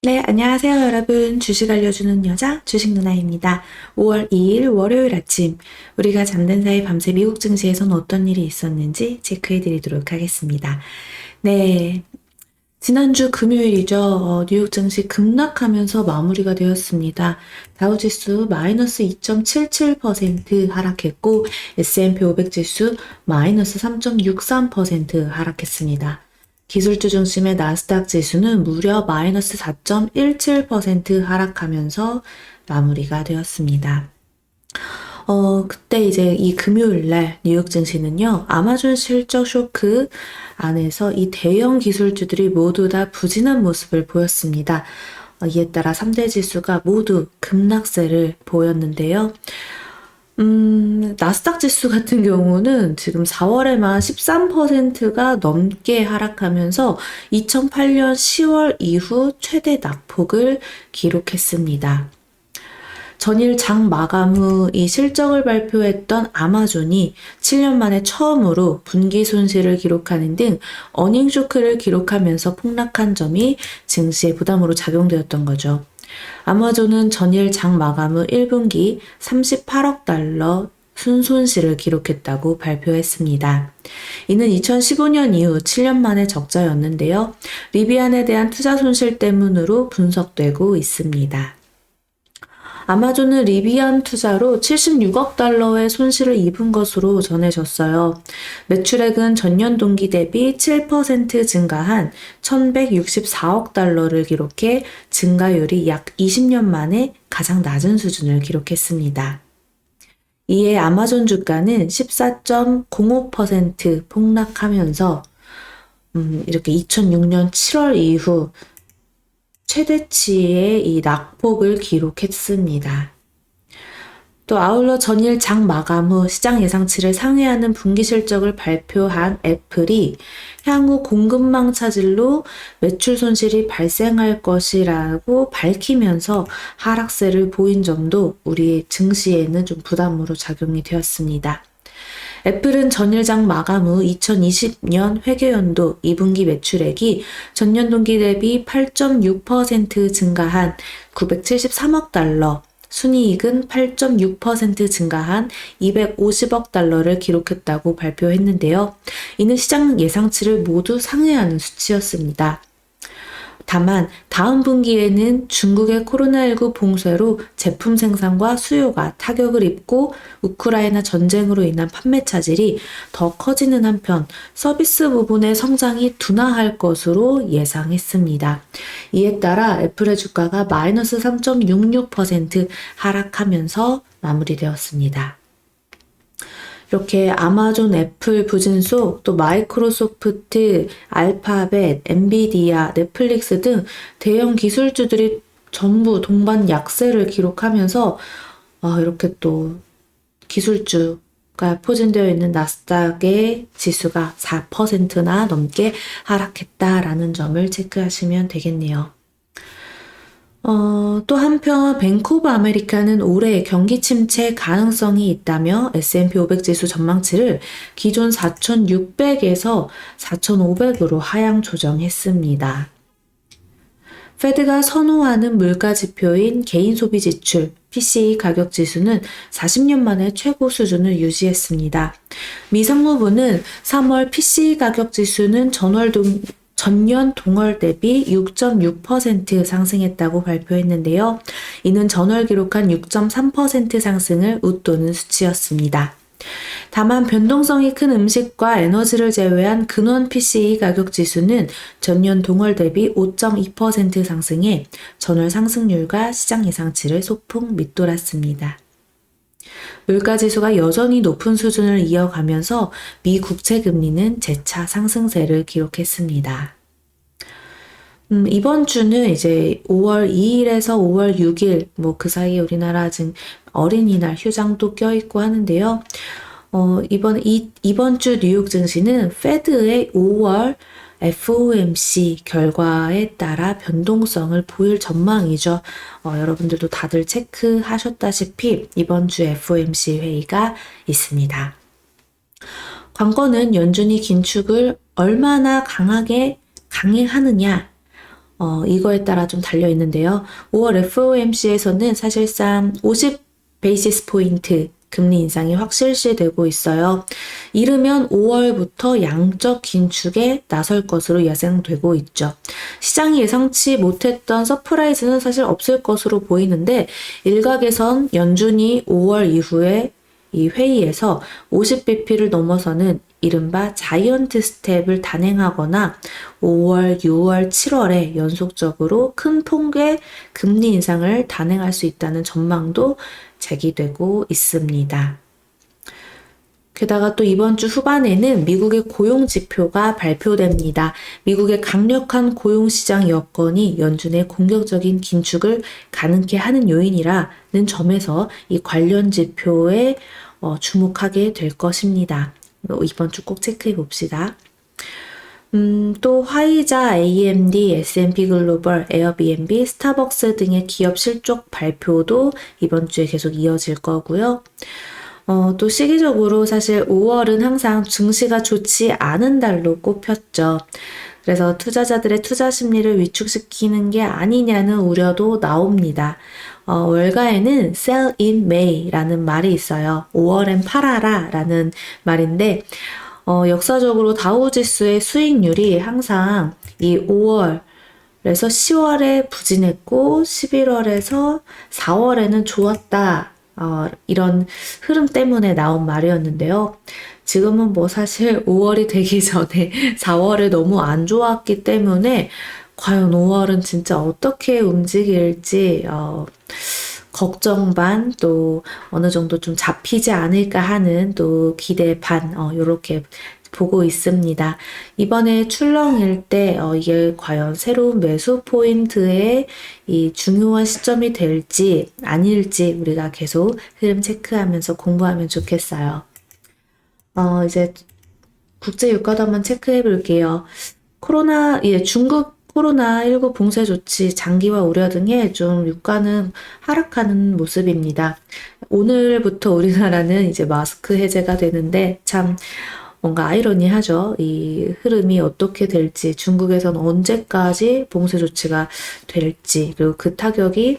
네, 안녕하세요, 여러분. 주식 알려주는 여자, 주식 누나입니다. 5월 2일 월요일 아침, 우리가 잠든 사이 밤새 미국 증시에선 어떤 일이 있었는지 체크해 드리도록 하겠습니다. 네, 지난주 금요일이죠. 뉴욕 증시 급락하면서 마무리가 되었습니다. 다우지수 마이너스 2.77% 하락했고, S&P 500 지수 마이너스 3.63% 하락했습니다. 기술주 중심의 나스닥 지수는 무려 마이너스 4.17% 하락하면서 마무리가 되었습니다. 그때 이제 이 금요일 날 뉴욕 증시는요, 아마존 실적 쇼크 안에서 이 대형 기술주들이 모두 다 부진한 모습을 보였습니다. 이에 따라 3대 지수가 모두 급락세를 보였는데요. 나스닥 지수 같은 경우는 지금 4월에만 13%가 넘게 하락하면서 2008년 10월 이후 최대 낙폭을 기록했습니다. 전일 장 마감 후 이 실적을 발표했던 아마존이 7년 만에 처음으로 분기 손실을 기록하는 등 어닝 쇼크를 기록하면서 폭락한 점이 증시의 부담으로 작용되었던 거죠. 아마존은 전일 장 마감 후 1분기 38억 달러 순손실을 기록했다고 발표했습니다. 이는 2015년 이후 7년 만의 적자였는데요. 리비안에 대한 투자 손실 때문으로 분석되고 있습니다. 아마존은 리비안 투자로 76억 달러의 손실을 입은 것으로 전해졌어요. 매출액은 전년 동기 대비 7% 증가한 1164억 달러를 기록해 증가율이 약 20년 만에 가장 낮은 수준을 기록했습니다. 이에 아마존 주가는 14.05% 폭락하면서 이렇게 2006년 7월 이후 최대치의 이 낙폭을 기록했습니다. 또 아울러 전일 장 마감 후 시장 예상치를 상회하는 분기 실적을 발표한 애플이 향후 공급망 차질로 매출 손실이 발생할 것이라고 밝히면서 하락세를 보인 점도 우리 증시에는 좀 부담으로 작용이 되었습니다. 애플은 전일장 마감 후 2020년 회계연도 2분기 매출액이 전년 동기 대비 8.6% 증가한 973억 달러, 순이익은 8.6% 증가한 250억 달러를 기록했다고 발표했는데요. 이는 시장 예상치를 모두 상회하는 수치였습니다. 다만 다음 분기에는 중국의 코로나19 봉쇄로 제품 생산과 수요가 타격을 입고 우크라이나 전쟁으로 인한 판매 차질이 더 커지는 한편 서비스 부분의 성장이 둔화할 것으로 예상했습니다. 이에 따라 애플의 주가가 마이너스 3.66% 하락하면서 마무리되었습니다. 이렇게 아마존, 애플 부진 속 또 마이크로소프트, 알파벳, 엔비디아, 넷플릭스 등 대형 기술주들이 전부 동반 약세를 기록하면서 이렇게 또 기술주가 포진되어 있는 나스닥의 지수가 4%나 넘게 하락했다라는 점을 체크하시면 되겠네요. 또 한편 뱅크 오브 아메리카는 올해 경기 침체 가능성이 있다며 S&P 500 지수 전망치를 기존 4,600에서 4,500으로 하향 조정했습니다. 페드가 선호하는 물가 지표인 개인 소비 지출 PCE 가격 지수는 40년 만에 최고 수준을 유지했습니다. 미 상무부는 3월 PCE 가격 지수는 전년 동월 대비 6.6% 상승했다고 발표했는데요. 이는 전월 기록한 6.3% 상승을 웃도는 수치였습니다. 다만 변동성이 큰 음식과 에너지를 제외한 근원 PCE 가격 지수는 전년 동월 대비 5.2% 상승해 전월 상승률과 시장 예상치를 소폭 밑돌았습니다. 물가지수가 여전히 높은 수준을 이어가면서 미 국채금리는 재차 상승세를 기록했습니다. 이번 주는 이제 5월 2일에서 5월 6일, 그 사이에 우리나라 지금 어린이날 휴장도 껴있고 하는데요. 이번 주 뉴욕 증시는 페드의 5월 FOMC 결과에 따라 변동성을 보일 전망이죠. 여러분들도 다들 체크하셨다시피 이번 주 FOMC 회의가 있습니다. 관건은 연준이 긴축을 얼마나 강하게 강행하느냐, 이거에 따라 좀 달려 있는데요. 5월 FOMC에서는 사실상 50 베이시스 포인트 금리 인상이 확실시되고 있어요. 이르면 5월부터 양적 긴축에 나설 것으로 예상되고 있죠. 시장이 예상치 못했던 서프라이즈는 사실 없을 것으로 보이는데 일각에선 연준이 5월 이후에 이 회의에서 50bp를 넘어서는 이른바 자이언트 스텝을 단행하거나 5월, 6월, 7월에 연속적으로 큰 폭의 금리 인상을 단행할 수 있다는 전망도 제기되고 있습니다. 게다가 또 이번 주 후반에는 미국의 고용 지표가 발표됩니다. 미국의 강력한 고용시장 여건이 연준의 공격적인 긴축을 가능케 하는 요인이라는 점에서 이 관련 지표에 주목하게 될 것입니다. 이번 주 꼭 체크해 봅시다. 또 화이자, AMD, S&P 글로벌, 에어비앤비, 스타벅스 등의 기업 실적 발표도 이번 주에 계속 이어질 거고요. 또 시기적으로 사실 5월은 항상 증시가 좋지 않은 달로 꼽혔죠. 그래서 투자자들의 투자 심리를 위축시키는 게 아니냐는 우려도 나옵니다. 월가에는 sell in May라는 말이 있어요. 5월엔 팔아라 라는 말인데 역사적으로 다우지수의 수익률이 항상 이 5월에서 10월에 부진했고 11월에서 4월에는 좋았다. 이런 흐름 때문에 나온 말이었는데요. 지금은 뭐 사실 5월이 되기 전에 4월에 너무 안 좋았기 때문에 과연 5월은 진짜 어떻게 움직일지 걱정 반 또 어느 정도 좀 잡히지 않을까 하는 또 기대 반 요렇게 보고 있습니다. 이번에 출렁일 때 이게 과연 새로운 매수 포인트의 이 중요한 시점이 될지 아닐지 우리가 계속 흐름 체크하면서 공부하면 좋겠어요. 이제 국제 유가도 한번 체크해 볼게요. 중국 코로나19 봉쇄 조치, 장기화 우려 등에 좀 유가는 하락하는 모습입니다. 오늘부터 우리나라는 이제 마스크 해제가 되는데 참 뭔가 아이러니하죠. 이 흐름이 어떻게 될지, 중국에선 언제까지 봉쇄 조치가 될지, 그리고 그 타격이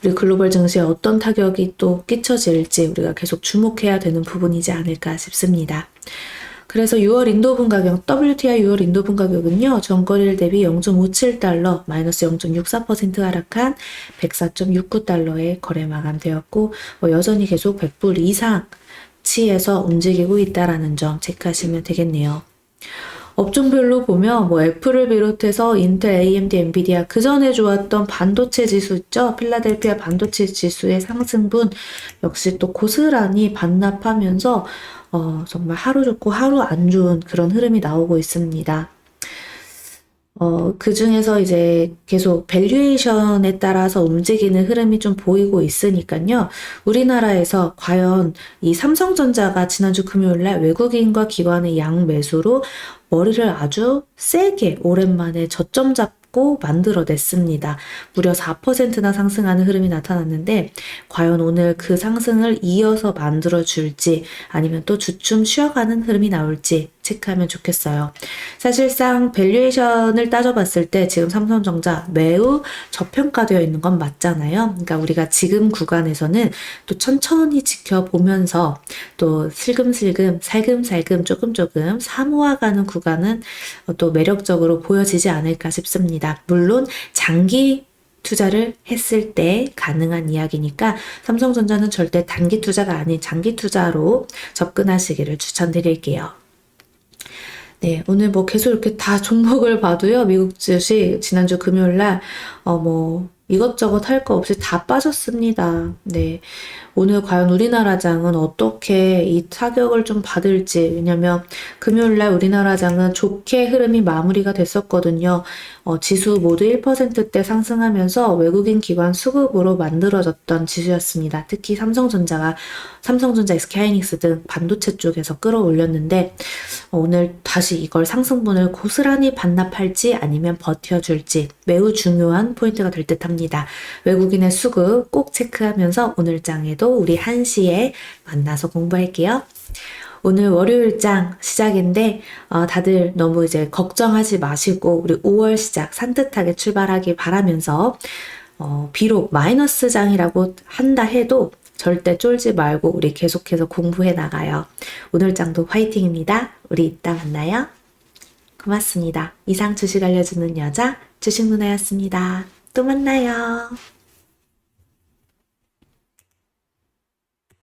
우리 글로벌 증시에 어떤 타격이 또 끼쳐질지 우리가 계속 주목해야 되는 부분이지 않을까 싶습니다. 그래서 6월 인도분 가격, WTI 6월 인도분 가격은요, 전거래일 대비 0.57달러, 마이너스 0.64% 하락한 104.69달러에 거래 마감되었고, 여전히 계속 100불 이상 치에서 움직이고 있다라는 점 체크하시면 되겠네요. 업종별로 보면 애플을 비롯해서 인텔, AMD, 엔비디아 그 전에 좋았던 반도체 지수 있죠? 필라델피아 반도체 지수의 상승분 역시 또 고스란히 반납하면서 정말 하루 좋고 하루 안 좋은 그런 흐름이 나오고 있습니다. 그 중에서 이제 계속 밸류에이션에 따라서 움직이는 흐름이 좀 보이고 있으니까요. 우리나라에서 과연 이 삼성전자가 지난주 금요일날 외국인과 기관의 양매수로 머리를 아주 세게 오랜만에 저점 잡고 만들어냈습니다. 무려 4%나 상승하는 흐름이 나타났는데 과연 오늘 그 상승을 이어서 만들어줄지 아니면 또 주춤 쉬어가는 흐름이 나올지 체크하면 좋겠어요. 사실상 밸류에이션을 따져봤을 때 지금 삼성전자 매우 저평가되어 있는 건 맞잖아요. 그러니까 우리가 지금 구간에서는 또 천천히 지켜보면서 또 슬금슬금 살금살금 조금 사모아가는 구간은 또 매력적으로 보여지지 않을까 싶습니다. 물론 장기 투자를 했을 때 가능한 이야기니까 삼성전자는 절대 단기 투자가 아닌 장기 투자로 접근하시기를 추천드릴게요. 네, 오늘 계속 이렇게 다 종목을 봐도요, 미국 주식 지난주 금요일날, 이것저것 할 거 없이 다 빠졌습니다. 네. 오늘 과연 우리나라장은 어떻게 이 타격을 좀 받을지, 왜냐면 금요일날 우리나라장은 좋게 흐름이 마무리가 됐었거든요. 지수 모두 1%대 상승하면서 외국인 기관 수급으로 만들어졌던 지수였습니다. 특히 삼성전자, SK하이닉스 등 반도체 쪽에서 끌어올렸는데, 오늘 다시 이걸 상승분을 고스란히 반납할지 아니면 버텨줄지 매우 중요한 포인트가 될 듯 합니다. 외국인의 수급 꼭 체크하면서 오늘 장에도 우리 1시에 만나서 공부할게요. 오늘 월요일장 시작인데 다들 너무 이제 걱정하지 마시고 우리 5월 시작 산뜻하게 출발하길 바라면서 비록 마이너스 장이라고 한다 해도 절대 쫄지 말고 우리 계속해서 공부해 나가요. 오늘 장도 화이팅입니다. 우리 이따 만나요. 고맙습니다. 이상 주식 알려주는 여자 주식 누나였습니다. 또 만나요.